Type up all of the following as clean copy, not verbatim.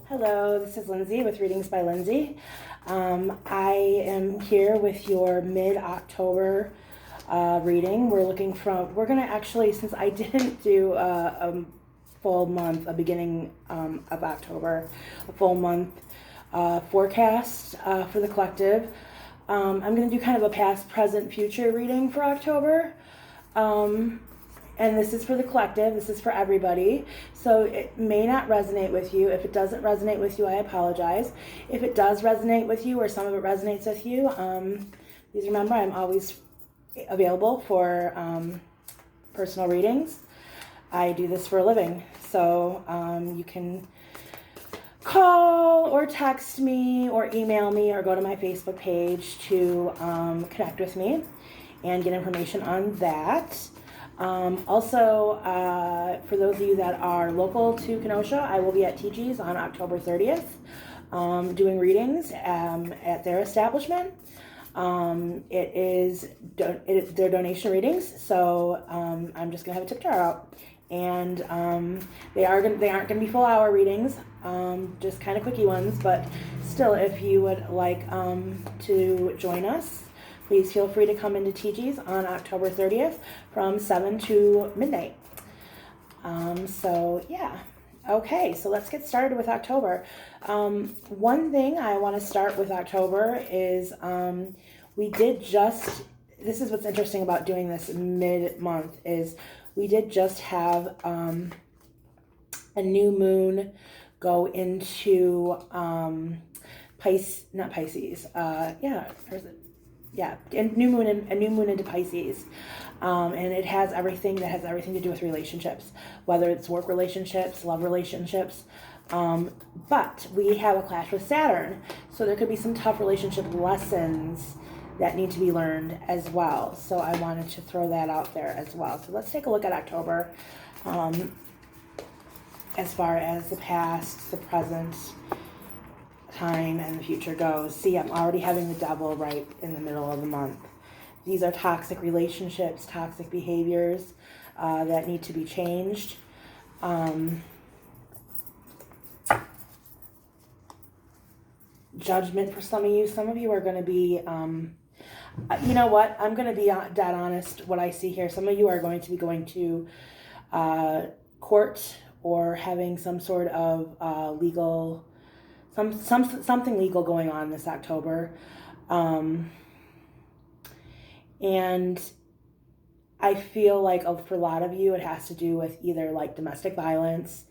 Hello, this is Lindsay with Readings by Lindsay. I am here with your mid-October reading. We're going to actually, since I didn't do a full month, a beginning of October, a full month forecast for the collective, I'm going to do kind of a past, present, future reading for October. And this is for the collective, this is for everybody. So it may not resonate with you. If it doesn't resonate with you, I apologize. If it does resonate with you or some of it resonates with you, please remember I'm always available for personal readings. I do this for a living. So you can call or text me or email me or go to my Facebook page to connect with me and get information on that. Also, for those of you that are local to Kenosha, I will be at TG's on October 30th doing readings at their establishment. They're donation readings, so I'm just going to have a tip jar out. And they aren't going to be full hour readings, just kind of quickie ones, but still, if you would like to join us, please feel free to come into TG's on October 30th from 7 to midnight. So yeah. Okay, so let's get started with October. One thing I want to start with October is this is what's interesting about doing this mid-month, is we did just have a new moon go into Pisces. A new moon into Pisces, and it has everything to do with relationships, whether it's work relationships, love relationships. But we have a clash with Saturn, so there could be some tough relationship lessons that need to be learned as well. So I wanted to throw that out there as well. So let's take a look at October, as far as the past, the present, time, and the future goes. See, I'm already having the devil right in the middle of the month. These are toxic relationships, toxic behaviors that need to be changed. Judgment for some of you. Some of you are going to be, you know what? I'm going to be dead honest what I see here. Some of you are going to be going to court or having some sort of legal something legal going on this October. And I feel like for a lot of you, it has to do with either like domestic violence,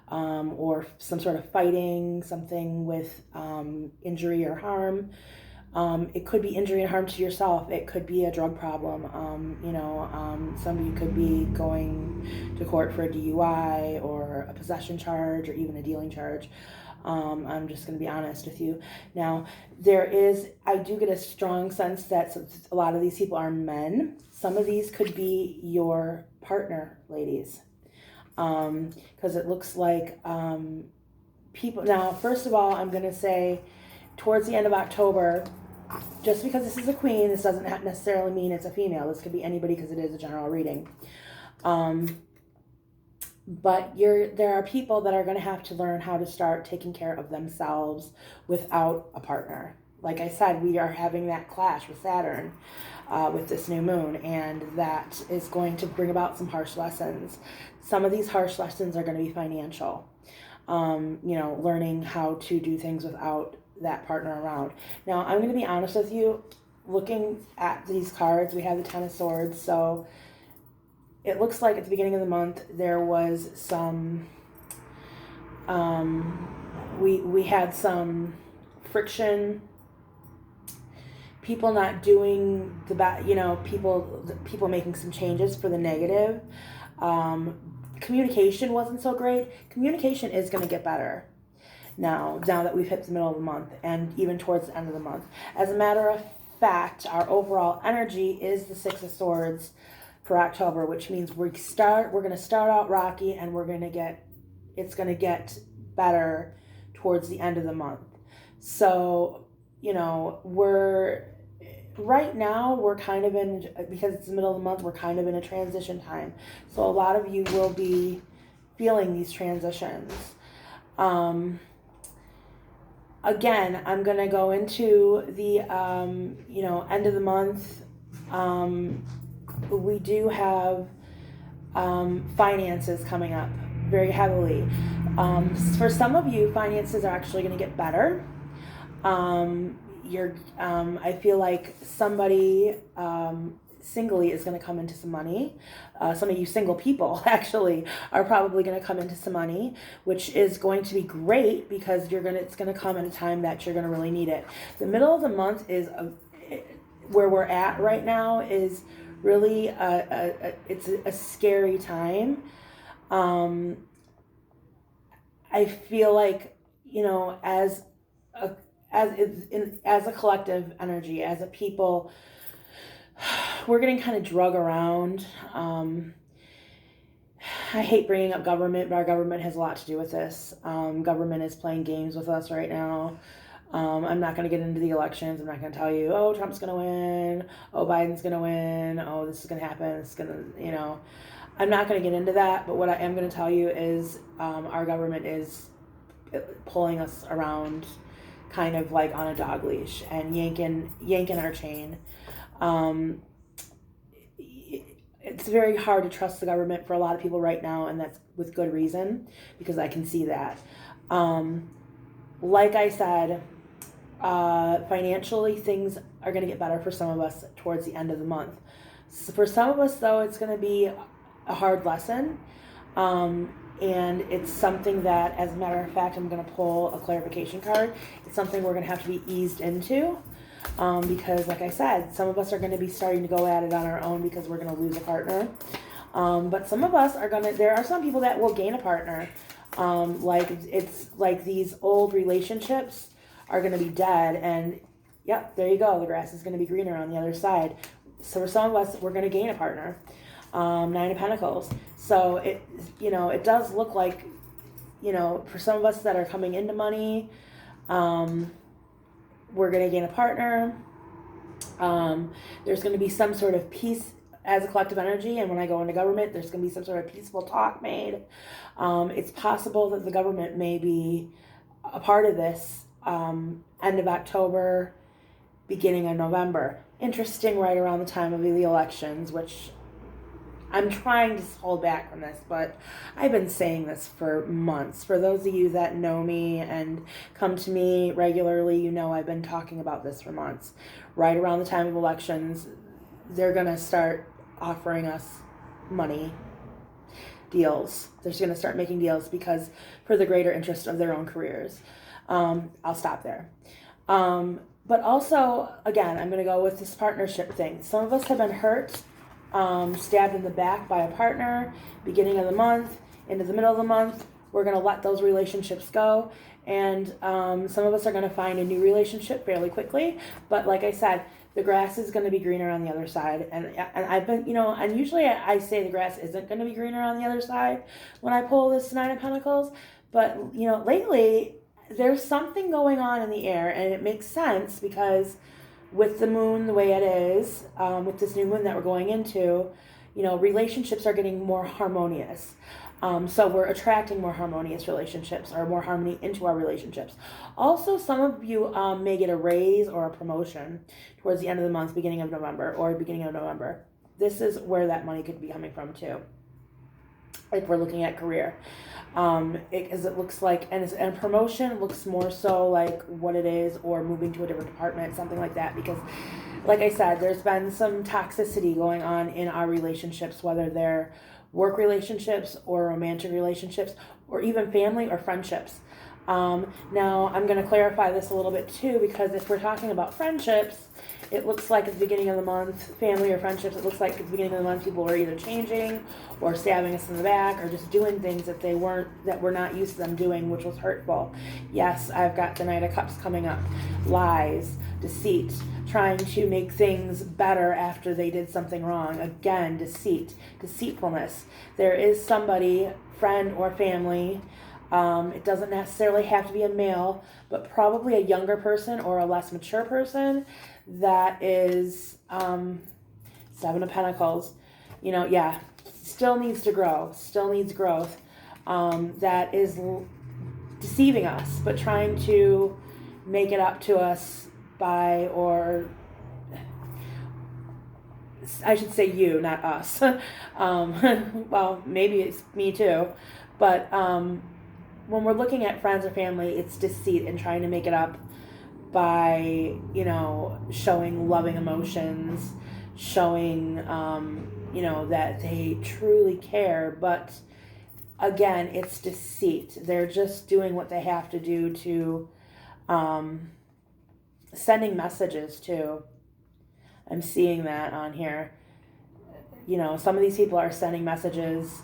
or some sort of fighting, something with injury or harm. It could be injury and harm to yourself. It could be a drug problem. Some of you could be going to court for a DUI or a possession charge or even a dealing charge. I'm just going to be honest with you. Now, I do get a strong sense that a lot of these people are men. Some of these could be your partner, ladies. Because it looks like people. Now, first of all, I'm going to say towards the end of October, just because this is a queen, this doesn't necessarily mean it's a female. This could be anybody because it is a general reading. But there are people that are going to have to learn how to start taking care of themselves without a partner. Like I said, we are having that clash with Saturn with this new moon, and that is going to bring about some harsh lessons. Some of these harsh lessons are going to be financial. Learning how to do things without that partner around. Now, I'm going to be honest with you. Looking at these cards, we have the Ten of Swords, so it looks like at the beginning of the month there was some we had some friction, people not doing the best, people making some changes for the negative. Communication wasn't so great. Communication is going to get better now that we've hit the middle of the month and even towards the end of the month. As a matter of fact, our overall energy is the Six of Swords for October, which means we're going to start out rocky, and it's going to get better towards the end of the month. So, right now we're kind of because it's the middle of the month, we're kind of in a transition time. So a lot of you will be feeling these transitions. again, I'm going to go into the, end of the month. We do have finances coming up very heavily. For some of you, finances are actually going to get better. I feel like somebody singly is going to come into some money. Some of you single people actually are probably going to come into some money, which is going to be great because it's going to come at a time that you're going to really need it. The middle of the month is where we're at right now is really it's a scary time. I feel like, as a collective energy, as a people, we're getting kind of drug around. I hate bringing up government, but our government has a lot to do with this. Government is playing games with us right now. I'm not going to get into the elections. I'm not going to tell you, oh, Trump's going to win. Oh, Biden's going to win. Oh, this is going to happen. It's going to, I'm not going to get into that. But what I am going to tell you is our government is pulling us around kind of like on a dog leash and yanking our chain. It's very hard to trust the government for a lot of people right now, and that's with good reason, because I can see that. Like I said, financially, things are going to get better for some of us towards the end of the month. So for some of us, though, it's going to be a hard lesson. And it's something that, as a matter of fact, I'm going to pull a clarification card. It's something we're going to have to be eased into. Because, like I said, some of us are going to be starting to go at it on our own because we're going to lose a partner. But some of us there are some people that will gain a partner. It's like these old relationships are going to be dead, and yep, there you go. The grass is going to be greener on the other side. So for some of us, we're going to gain a partner. Nine of Pentacles. So it does look like, for some of us that are coming into money, we're going to gain a partner. There's going to be some sort of peace as a collective energy, and when I go into government, there's going to be some sort of peaceful talk made. It's possible that the government may be a part of this end of October, beginning of November. Interesting, right around the time of the elections, which I'm trying to hold back from this, but I've been saying this for months. For those of you that know me and come to me regularly, I've been talking about this for months. Right around the time of elections, they're going to start offering us money deals. They're going to start making deals because for the greater interest of their own careers. I'll stop there. But also, again, I'm going to go with this partnership thing. Some of us have been hurt, stabbed in the back by a partner, beginning of the month, into the middle of the month. We're going to let those relationships go. And some of us are going to find a new relationship fairly quickly. But like I said, the grass is going to be greener on the other side. And I've been, and usually I say the grass isn't going to be greener on the other side when I pull this Nine of Pentacles. But, lately there's something going on in the air, and it makes sense because with the moon the way it is, with this new moon that we're going into, relationships are getting more harmonious. So we're attracting more harmonious relationships, or more harmony into our relationships. Also, some of you may get a raise or a promotion towards the end of the month, beginning of November, or beginning of November. This is where that money could be coming from too, if we're looking at career. It looks like, and promotion looks more so like what it is, or moving to a different department, something like that, because like I said, there's been some toxicity going on in our relationships, whether they're work relationships or romantic relationships, or even family or friendships. Now I'm going to clarify this a little bit too, because if we're talking about friendships, it looks like at the beginning of the month, family or friendships, it looks like at the beginning of the month people were either changing or stabbing us in the back, or just doing things that we're not used to them doing, which was hurtful. Yes, I've got the Knight of Cups coming up. Lies, deceit, trying to make things better after they did something wrong. Again, deceit, deceitfulness. There is somebody, friend or family, it doesn't necessarily have to be a male, but probably a younger person or a less mature person that is Seven of Pentacles, still needs to grow, still needs growth, that is deceiving us, but trying to make it up to us by, or I should say you, not us. Well, maybe it's me too. But when we're looking at friends or family, it's deceit and trying to make it up by, showing loving emotions, showing, that they truly care. But again, it's deceit. They're just doing what they have to do to sending messages too. I'm seeing that on here. Some of these people are sending messages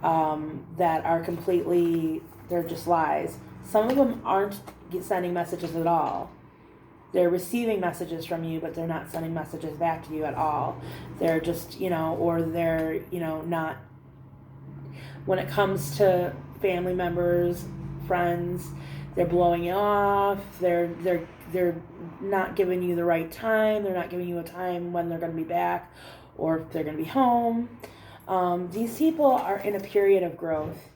that are they're just lies. Some of them aren't sending messages at all. They're receiving messages from you, but they're not sending messages back to you at all. They're just, or they're, not. When it comes to family members, friends, they're blowing you off. They're not giving you the right time. They're not giving you a time when they're going to be back or if they're going to be home. These people are in a period of growth,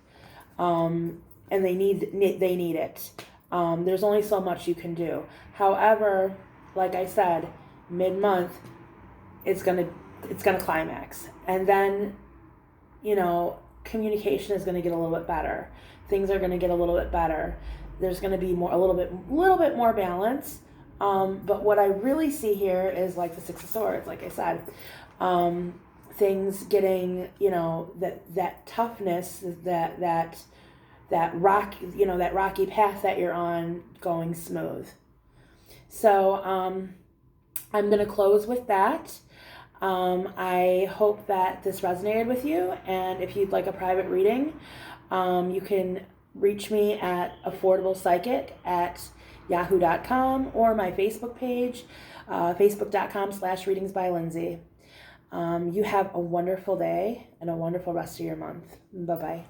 and they need it. There's only so much you can do. However, like I said, mid-month, it's gonna climax, and then, communication is going to get a little bit better. Things are going to get a little bit better. There's going to be a little bit more balance. But what I really see here is like the Six of Swords, like I said, things getting, that toughness, that rocky path that you're on going smooth. So I'm going to close with that. I hope that this resonated with you, and if you'd like a private reading, you can reach me at affordablepsychic@yahoo.com or my Facebook page, facebook.com/readingsbylindsay. You have a wonderful day and a wonderful rest of your month. Bye-bye.